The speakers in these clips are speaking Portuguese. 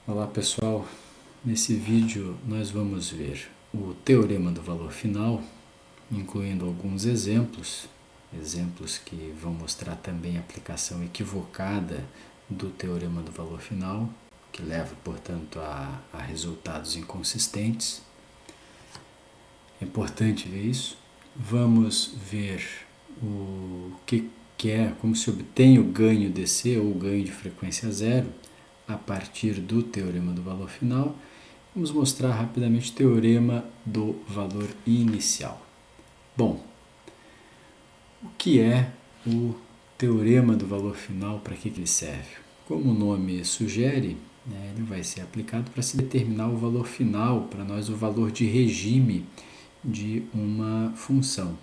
Olá pessoal, nesse vídeo nós vamos ver o teorema do valor final, incluindo alguns exemplos que vão mostrar também a aplicação equivocada do teorema do valor final, que leva, portanto, a resultados inconsistentes. É importante ver isso. Vamos ver o que é, como se obtém o ganho DC ou o ganho de frequência zero a partir do teorema do valor final. Vamos mostrar rapidamente o teorema do valor inicial. Bom, o que é o teorema do valor final? Para que ele serve? Como o nome sugere, ele vai ser aplicado para se determinar o valor final, para nós o valor de regime de uma função.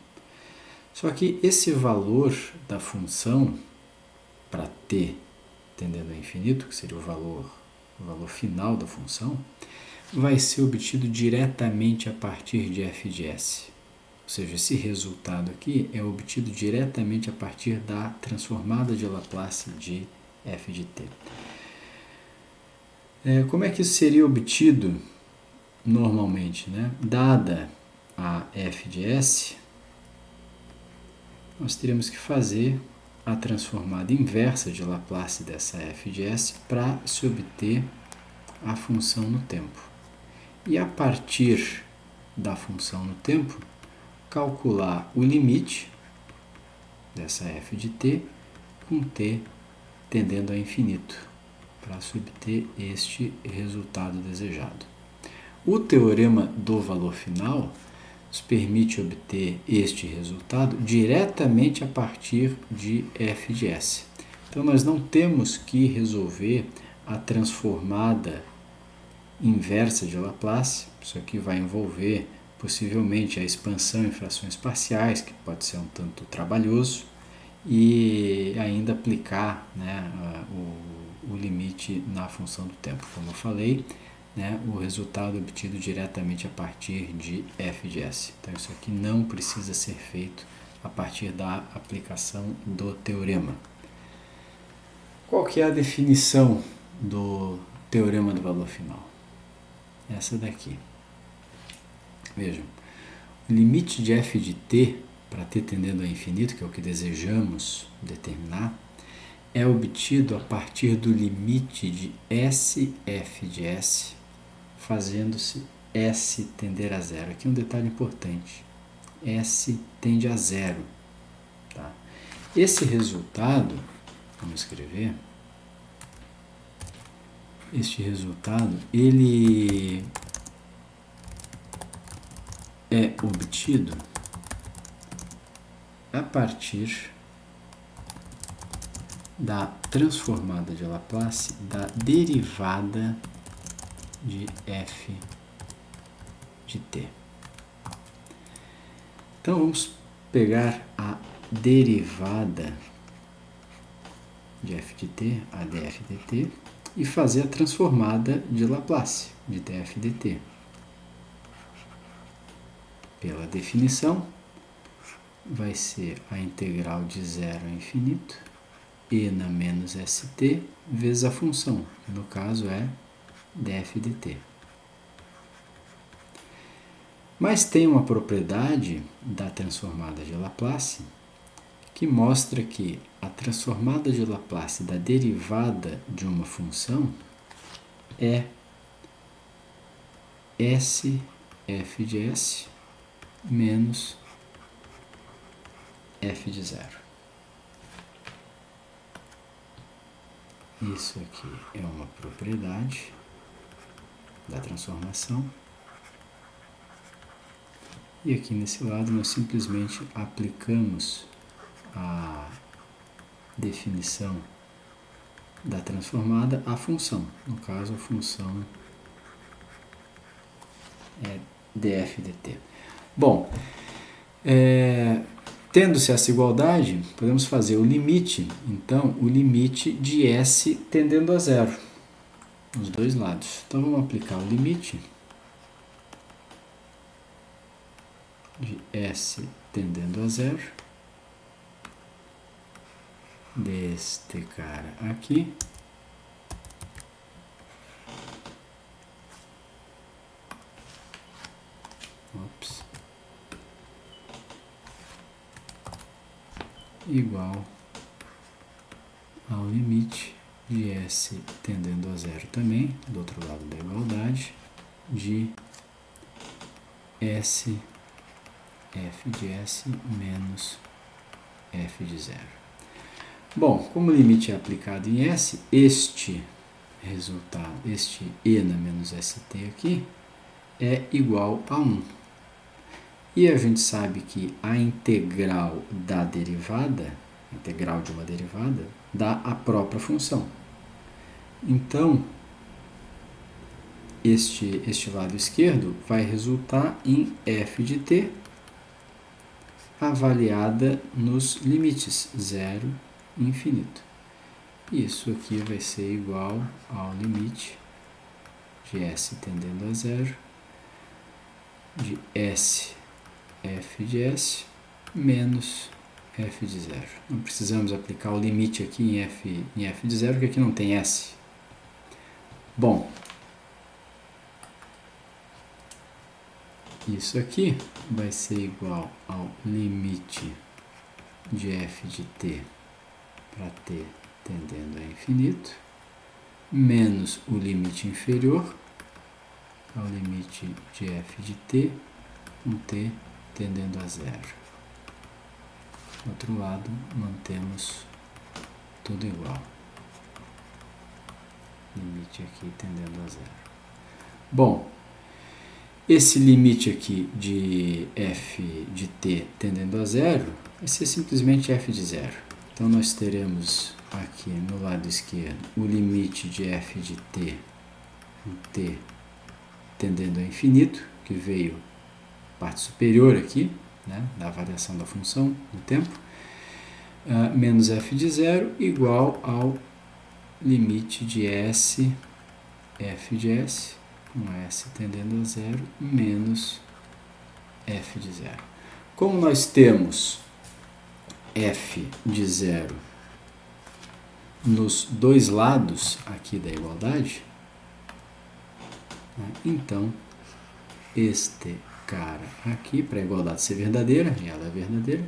Só que esse valor da função, para t tendendo a infinito, que seria o valor final da função, vai ser obtido diretamente a partir de f de s. Ou seja, esse resultado aqui é obtido diretamente a partir da transformada de Laplace de f de t. Como é que isso seria obtido normalmente? Dada a f de s, nós teríamos que fazer a transformada inversa de Laplace dessa f de s para se obter a função no tempo. E a partir da função no tempo, calcular o limite dessa f de t com t tendendo a infinito, para se obter este resultado desejado. O teorema do valor final nos permite obter este resultado diretamente a partir de f de s. Então, nós não temos que resolver a transformada inversa de Laplace. Isso aqui vai envolver possivelmente a expansão em frações parciais, que pode ser um tanto trabalhoso, e ainda aplicar o limite na função do tempo. Como eu falei, o resultado obtido diretamente a partir de f de s. Então, isso aqui não precisa ser feito a partir da aplicação do teorema. Qual que é a definição do teorema do valor final? Essa daqui. Vejam, o limite de f de t, para t tendendo a infinito, que é o que desejamos determinar, é obtido a partir do limite de sf de s, fazendo-se s tender a zero. Aqui um detalhe importante, s tende a zero. Tá? Esse resultado, vamos escrever, este resultado, ele é obtido a partir da transformada de Laplace da derivada de f de t. Então, vamos pegar a derivada de f de t, a df dt, e fazer a transformada de Laplace, de df dt. Pela definição, vai ser a integral de zero a infinito, e na menos st, vezes a função, que no caso é df dt. Mas tem uma propriedade da transformada de Laplace que mostra que a transformada de Laplace da derivada de uma função é s f de s menos f de zero. Isso aqui é uma propriedade da transformação. E aqui nesse lado nós simplesmente aplicamos a definição da transformada à função. No caso, a função é df dt. Bom, tendo-se essa igualdade, podemos fazer o limite, então, o limite de s tendendo a zero, nos dois lados. Então, vamos aplicar o limite de s tendendo a zero, deste cara aqui, igual ao limite de S tendendo a zero também, do outro lado da igualdade, de S f de S menos f de zero. Bom, como o limite é aplicado em S, este resultado, este E na menos ST aqui, é igual a 1. E a gente sabe que a integral da derivada, integral de uma derivada, dá a própria função. Então, este lado esquerdo vai resultar em f de t avaliada nos limites 0 e infinito. Isso aqui vai ser igual ao limite de S tendendo a zero de S f de S menos f de zero. Não precisamos aplicar o limite aqui em f de zero, porque aqui não tem S. Bom, isso aqui vai ser igual ao limite de f de t para t tendendo a infinito, menos o limite inferior ao limite de f de t com t tendendo a zero. Do outro lado, mantemos tudo igual. Limite aqui tendendo a zero. Bom, esse limite aqui de f de t tendendo a zero vai ser simplesmente f de zero. Então, nós teremos aqui no lado esquerdo o limite de f de t, t tendendo a infinito, que veio parte superior aqui, né, da variação da função no tempo, menos f de zero igual ao limite de s, f de s, com s tendendo a zero, menos f de zero. Como nós temos f de zero nos dois lados aqui da igualdade, então este cara aqui, para a igualdade ser verdadeira, e ela é verdadeira,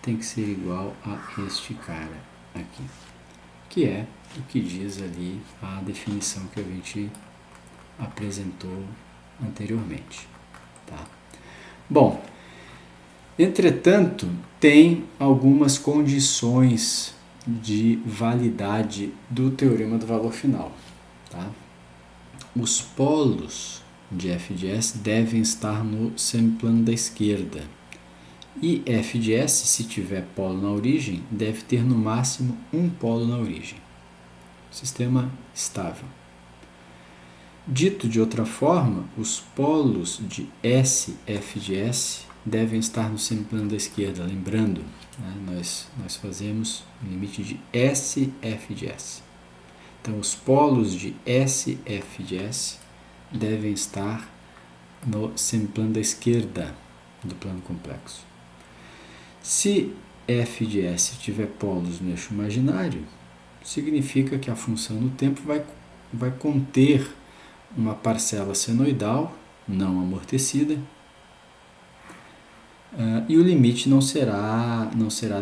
tem que ser igual a este cara aqui, que é o que diz ali a definição que a gente apresentou anteriormente. Tá? Bom, entretanto, tem algumas condições de validade do teorema do valor final. Tá? Os polos de f de s devem estar no semiplano da esquerda. E f de s, se tiver polo na origem, deve ter no máximo um polo na origem. Sistema estável. Dito de outra forma, os polos de S, f de s, devem estar no semiplano da esquerda. Lembrando, né, nós fazemos o limite de S, f de s. Então, os polos de S, f de s devem estar no semiplano da esquerda do plano complexo. Se f de s tiver polos no eixo imaginário, significa que a função no tempo vai conter uma parcela senoidal não amortecida, e o limite não será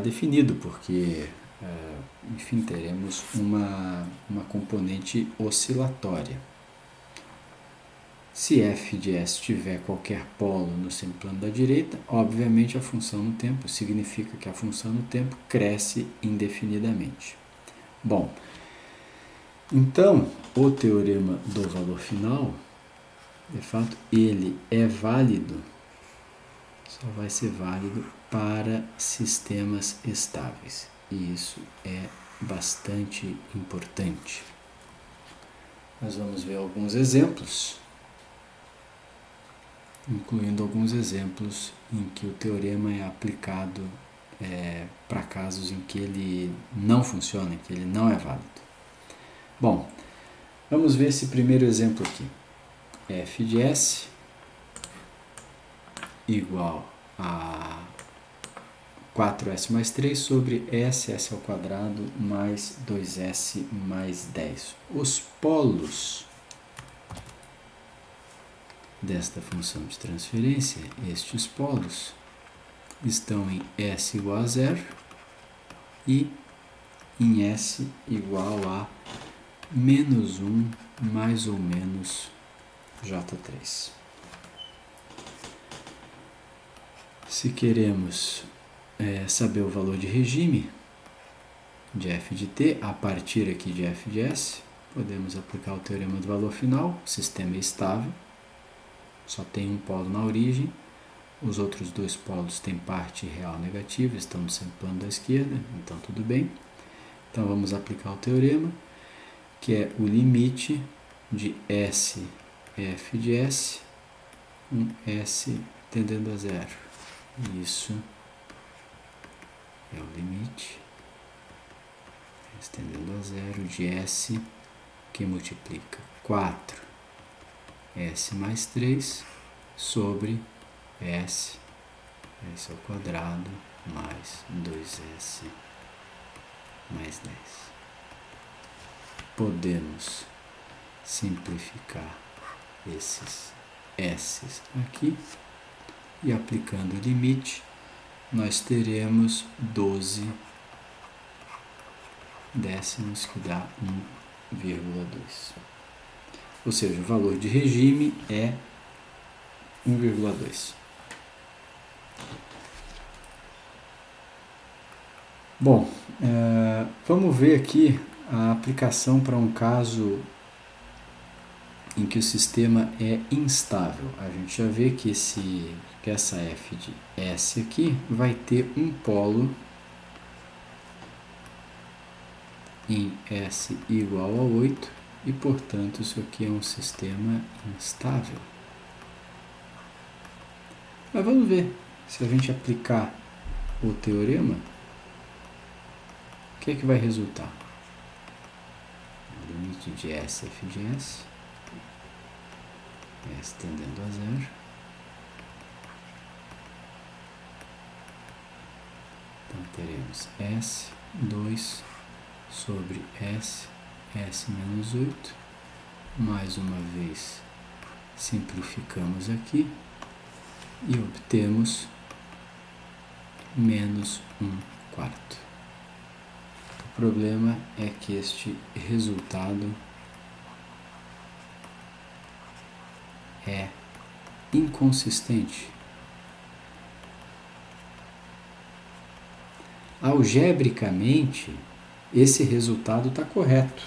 definido, porque, enfim, teremos uma componente oscilatória. Se f de s tiver qualquer polo no semiplano da direita, obviamente a função no tempo significa que a função no tempo cresce indefinidamente. Bom, então o teorema do valor final, de fato, ele é válido, só vai ser válido para sistemas estáveis. E isso é bastante importante. Nós vamos ver alguns exemplos, incluindo alguns exemplos em que o teorema é aplicado para casos em que ele não funciona, em que ele não é válido. Bom, vamos ver esse primeiro exemplo aqui. F de S igual a 4s mais 3 sobre s ao quadrado mais 2s mais 10. Os polos desta função de transferência, estes polos, estão em s igual a 0 e em S igual a menos 1 mais ou menos J3. Se queremos saber o valor de regime de f de t a partir aqui de f de s, podemos aplicar o teorema do valor final. O sistema é estável, só tem um polo na origem, os outros dois polos têm parte real negativa, estão no sempre plano da esquerda, então tudo bem. Então vamos aplicar o teorema, que é o limite de S f de S, um S tendendo a zero. Isso é o limite, S tendendo a zero, de S, que multiplica 4 S mais 3 sobre S ao quadrado mais 2S mais 10. Podemos simplificar esses S's aqui e aplicando o limite nós teremos 12 décimos, que dá 1,2. Ou seja, o valor de regime é 1,2. Bom, vamos ver aqui a aplicação para um caso em que o sistema é instável. A gente já vê que essa f de S aqui vai ter um polo em S igual a 8 e, portanto, isso aqui é um sistema instável. Mas vamos ver, se a gente aplicar o teorema, o que é que vai resultar? O limite de S f de S, S tendendo a zero, então teremos S, 2 sobre S, S menos 8, mais uma vez simplificamos aqui e obtemos menos 1/4. O problema é que este resultado é inconsistente. Algebricamente, esse resultado está correto,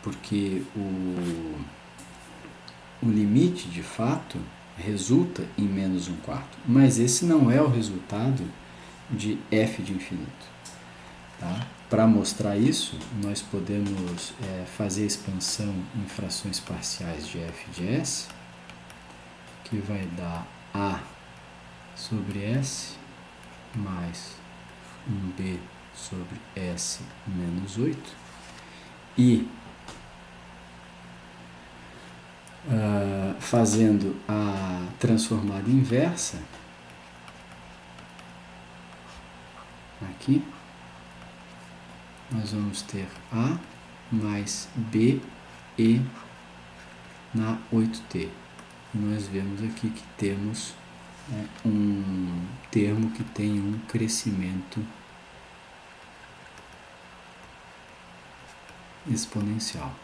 porque o limite, de fato, resulta em menos 1/4, mas esse não é o resultado de f de infinito. Tá? Para mostrar isso, nós podemos fazer a expansão em frações parciais de f de S, que vai dar A sobre S mais 1B sobre S menos 8, e fazendo a transformada inversa aqui, nós vamos ter A mais B e na 8t. E nós vemos aqui que temos um termo que tem um crescimento exponencial.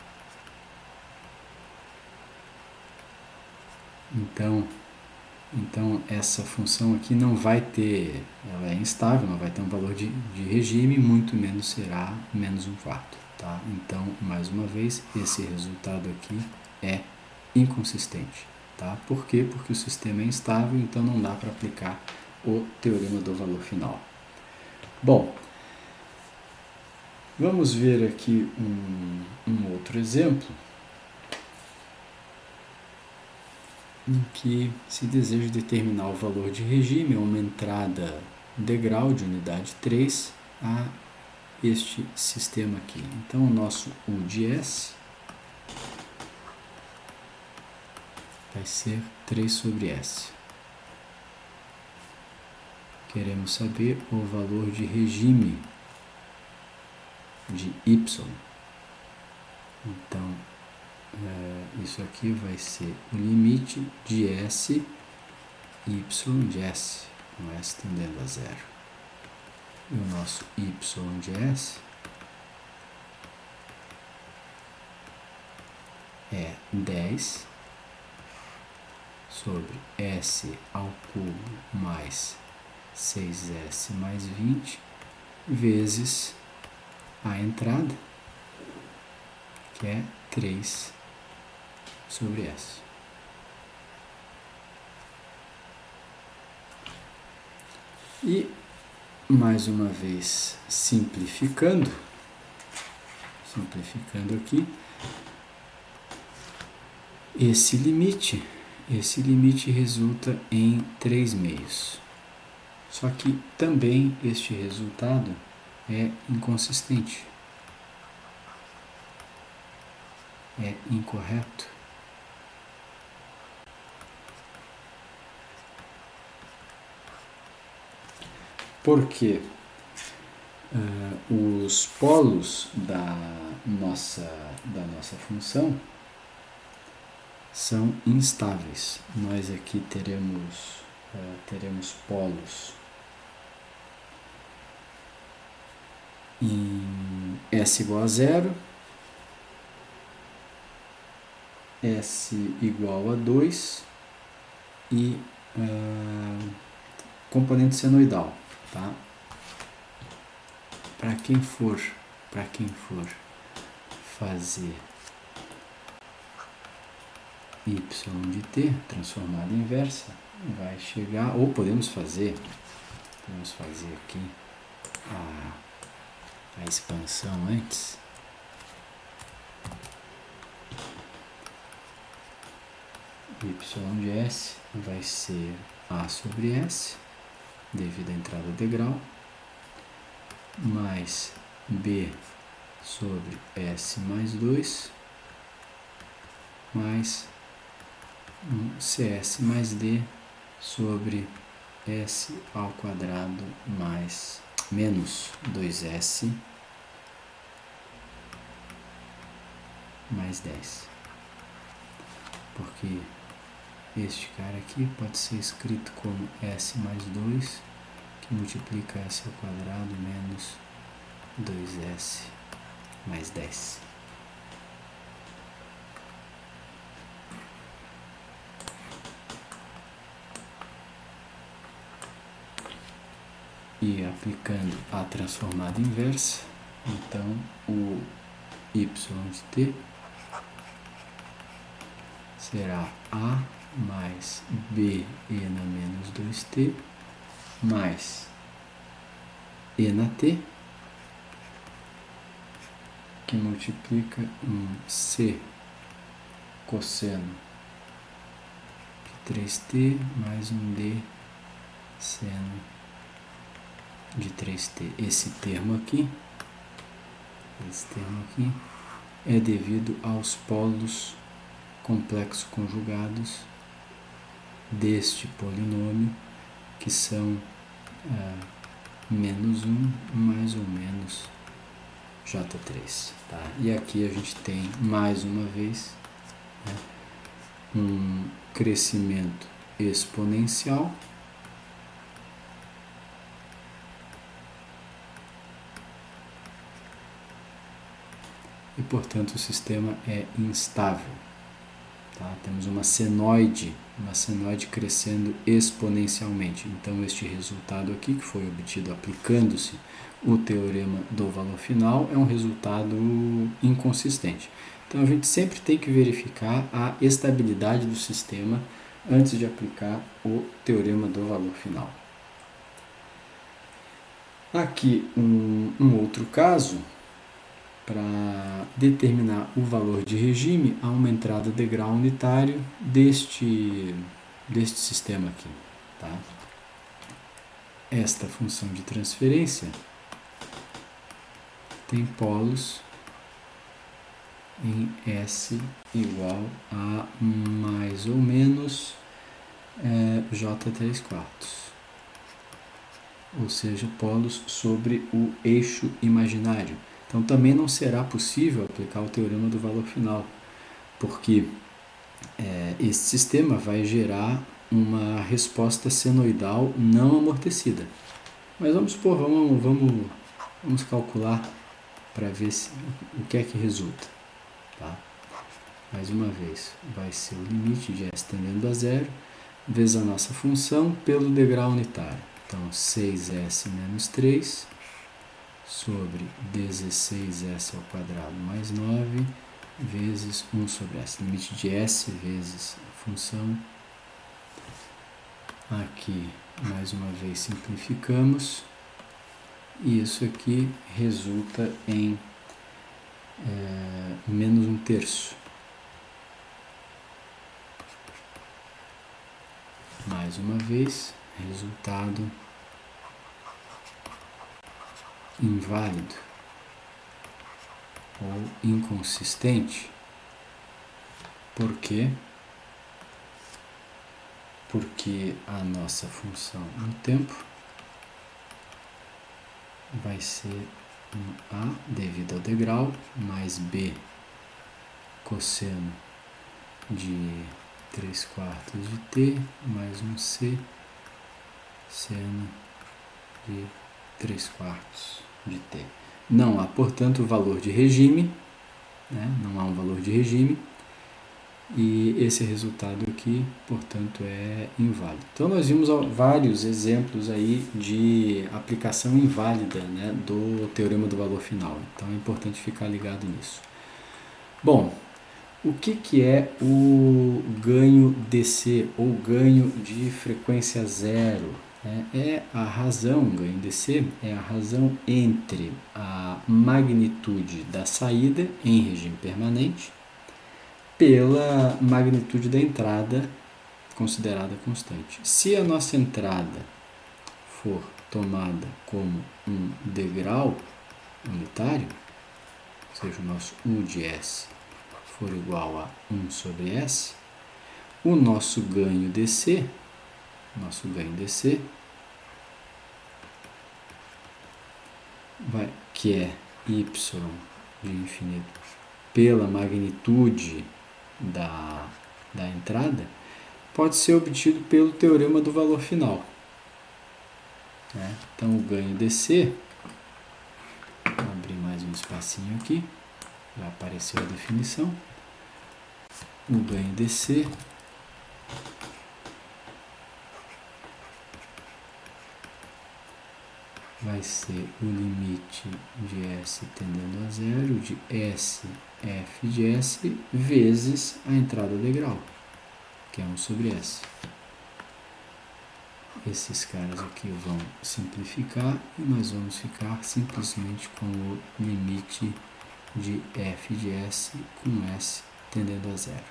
Então essa função aqui não vai ter, ela é instável, não vai ter um valor de regime, muito menos será menos 1/4. Tá? Então, mais uma vez, esse resultado aqui é inconsistente. Tá? Por quê? Porque o sistema é instável, então não dá para aplicar o teorema do valor final. Bom, vamos ver aqui um outro exemplo em que se deseja determinar o valor de regime a uma entrada degrau de unidade 3 a este sistema aqui. Então, o nosso U de S vai ser 3 sobre S. Queremos saber o valor de regime de Y. Então, isso aqui vai ser o limite de S, Y de S, com S tendendo a zero. E o nosso y de S é 10 sobre S ao cubo mais 6S mais 20 vezes a entrada, que é 3 sobre S. E, mais uma vez, simplificando aqui, esse limite resulta em 3 meios. Só que também este resultado é inconsistente, é incorreto. Porque os polos da nossa função são instáveis. Nós aqui teremos polos em S igual a 0, S igual a 2 e componente senoidal, tá? Para quem for fazer y de t transformada inversa, vai chegar, ou podemos fazer aqui a expansão antes. Y de S vai ser A sobre S, devido à entrada degrau, mais B sobre S mais 2, mais CS mais D sobre S ao quadrado mais menos 2S mais 10. Porque este cara aqui pode ser escrito como S mais 2, que multiplica S ao quadrado menos 2S mais 10. E aplicando a transformada inversa, então o y de t será A mais B e na menos 2t mais e na t, que multiplica um c cosseno de 3t mais um d seno de 3t. Esse termo aqui é devido aos polos complexos conjugados deste polinômio, que são menos 1 mais ou menos J3. Tá? E aqui a gente tem, mais uma vez, um crescimento exponencial e, portanto, o sistema é instável. Tá? Temos uma senoide crescendo exponencialmente. Então, este resultado aqui, que foi obtido aplicando-se o teorema do valor final, é um resultado inconsistente. Então, a gente sempre tem que verificar a estabilidade do sistema antes de aplicar o teorema do valor final. Aqui um outro caso. Para determinar o valor de regime, há uma entrada degrau unitário deste sistema aqui. Tá? Esta função de transferência tem polos em S igual a mais ou menos J3/4. Ou seja, polos sobre o eixo imaginário. Então, também não será possível aplicar o teorema do valor final, porque esse sistema vai gerar uma resposta senoidal não amortecida. Mas vamos supor, vamos calcular para ver o que é que resulta. Tá? Mais uma vez, vai ser o limite de s tendendo a zero, vezes a nossa função pelo degrau unitário. Então, 6s menos 3 sobre 16s ao quadrado mais 9 vezes 1 sobre s. Limite de s vezes a função. Aqui, mais uma vez, simplificamos. E isso aqui resulta em menos 1/3. Mais uma vez, resultado inválido ou inconsistente. Por quê? Porque a nossa função no tempo vai ser um A devido ao degrau, mais B cosseno de 3/4 de t, mais um C seno de 3/4 de t. Não há, portanto, valor de regime, né? Não há um valor de regime, e esse resultado aqui, portanto, é inválido. Então, nós vimos vários exemplos aí de aplicação inválida, né, do teorema do valor final. Então, é importante ficar ligado nisso. Bom, o que é o ganho DC, ou ganho de frequência zero? É a razão, ganho DC, é a razão entre a magnitude da saída em regime permanente pela magnitude da entrada considerada constante. Se a nossa entrada for tomada como um degrau unitário, ou seja, o nosso U de S for igual a 1 sobre S, o nosso ganho DC, que é y de infinito pela magnitude da entrada, pode ser obtido pelo teorema do valor final. Então, o ganho DC, vou abrir mais um espacinho aqui, já apareceu a definição. O ganho DC vai ser o limite de S tendendo a zero de S f de S vezes a entrada degrau, que é 1 sobre S. Esses caras aqui vão simplificar e nós vamos ficar simplesmente com o limite de f de S com S tendendo a zero.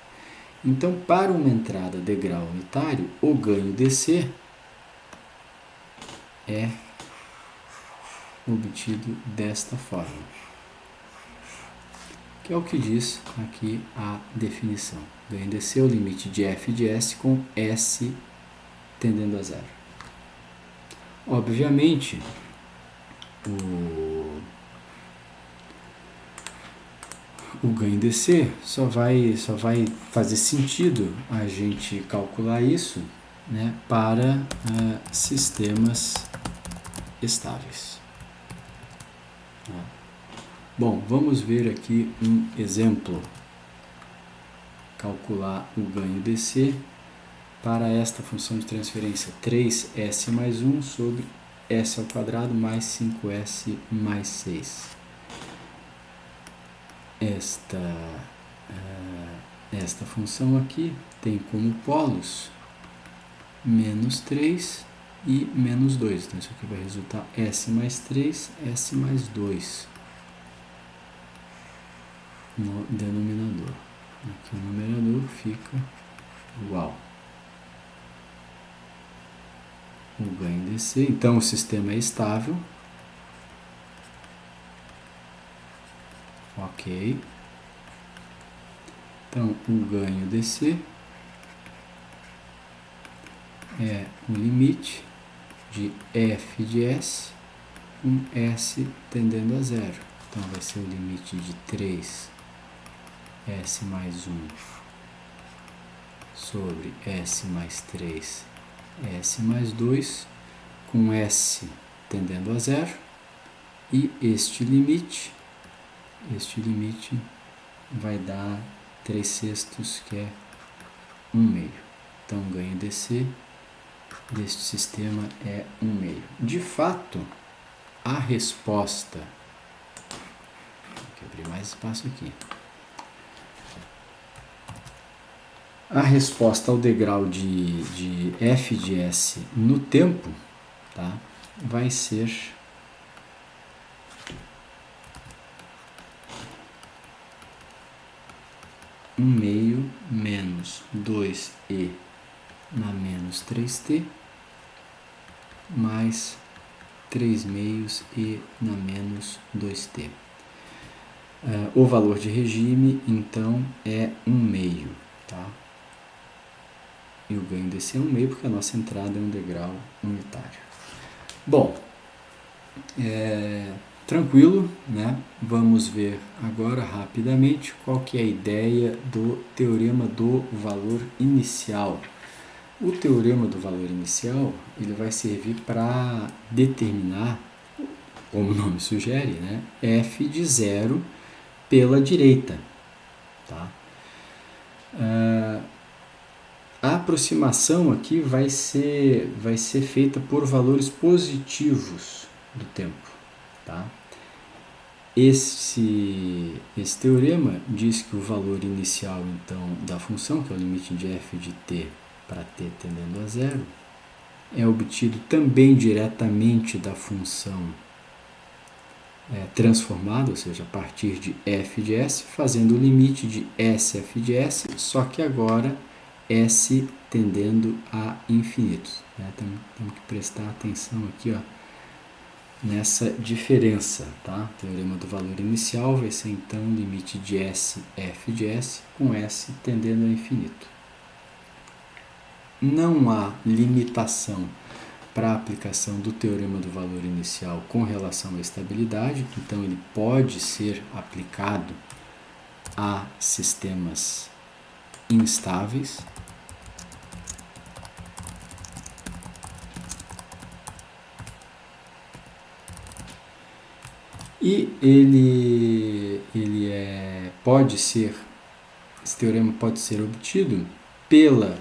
Então, para uma entrada degrau unitário, o ganho DC é obtido desta forma, que é o que diz aqui a definição. Ganho DC é o limite de f de S com S tendendo a zero. Obviamente, o ganho DC só vai fazer sentido a gente calcular isso, né, para sistemas estáveis. Bom, vamos ver aqui um exemplo. Calcular o ganho DC para esta função de transferência 3s mais 1 sobre s ao quadrado mais 5s mais 6. Esta função aqui tem como polos menos 3 e menos 2. Então, isso aqui vai resultar s mais 3, s mais 2 no denominador. Aqui o numerador fica igual. O ganho DC, então o sistema é estável. Ok. Então, o ganho DC é o limite de f de S com S tendendo a zero. Então, vai ser o limite de 3 S mais 1 sobre S mais 3, S mais 2, com S tendendo a zero, e este limite vai dar 3/6, que é 1/2. Então, o ganho DC deste sistema é 1/2. De fato, a resposta... Vou abrir mais espaço aqui. A resposta ao degrau de f de s no tempo, tá, vai ser 1/2 menos 2e na menos 3t mais 3/2 e na menos 2t. O valor de regime, então, é 1/2, tá? E o ganho desse é 1/2 porque a nossa entrada é um degrau unitário. Bom, tranquilo, né? Vamos ver agora rapidamente qual que é a ideia do teorema do valor inicial. O teorema do valor inicial, ele vai servir para determinar, como o nome sugere, né, f de 0 pela direita, tá? A aproximação aqui vai ser feita por valores positivos do tempo, tá? Esse teorema diz que o valor inicial, então, da função, que é o limite de f de t para t tendendo a zero, é obtido também diretamente da função transformada, ou seja, a partir de f de s, fazendo o limite de sf de s, só que agora s tendendo a infinito. Temos que prestar atenção aqui, ó, nessa diferença, tá? O teorema do valor inicial vai ser então o limite de s f de s com s tendendo a infinito. Não há limitação para a aplicação do teorema do valor inicial com relação à estabilidade, então ele pode ser aplicado a sistemas instáveis. E esse teorema pode ser obtido pela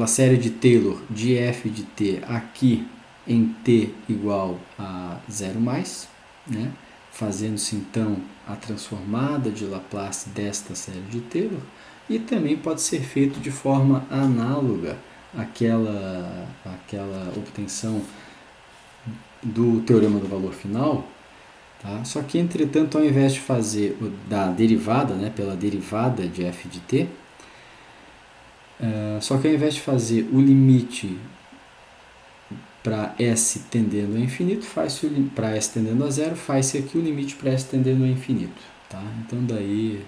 série de Taylor de f de t aqui em t igual a 0+, né? Fazendo-se então a transformada de Laplace desta série de Taylor, e também pode ser feito de forma análoga àquela obtenção do teorema do valor final, tá? Só que, entretanto, ao invés de fazer da derivada, né, pela derivada de f de t, só que ao invés de fazer o limite para s tendendo a infinito, para s tendendo a zero, faz-se aqui o limite para s tendendo a infinito, tá? Então daí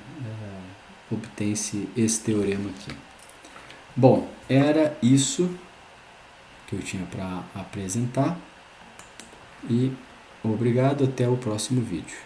obtém-se esse teorema aqui. Bom, era isso que eu tinha para apresentar, e obrigado, até o próximo vídeo.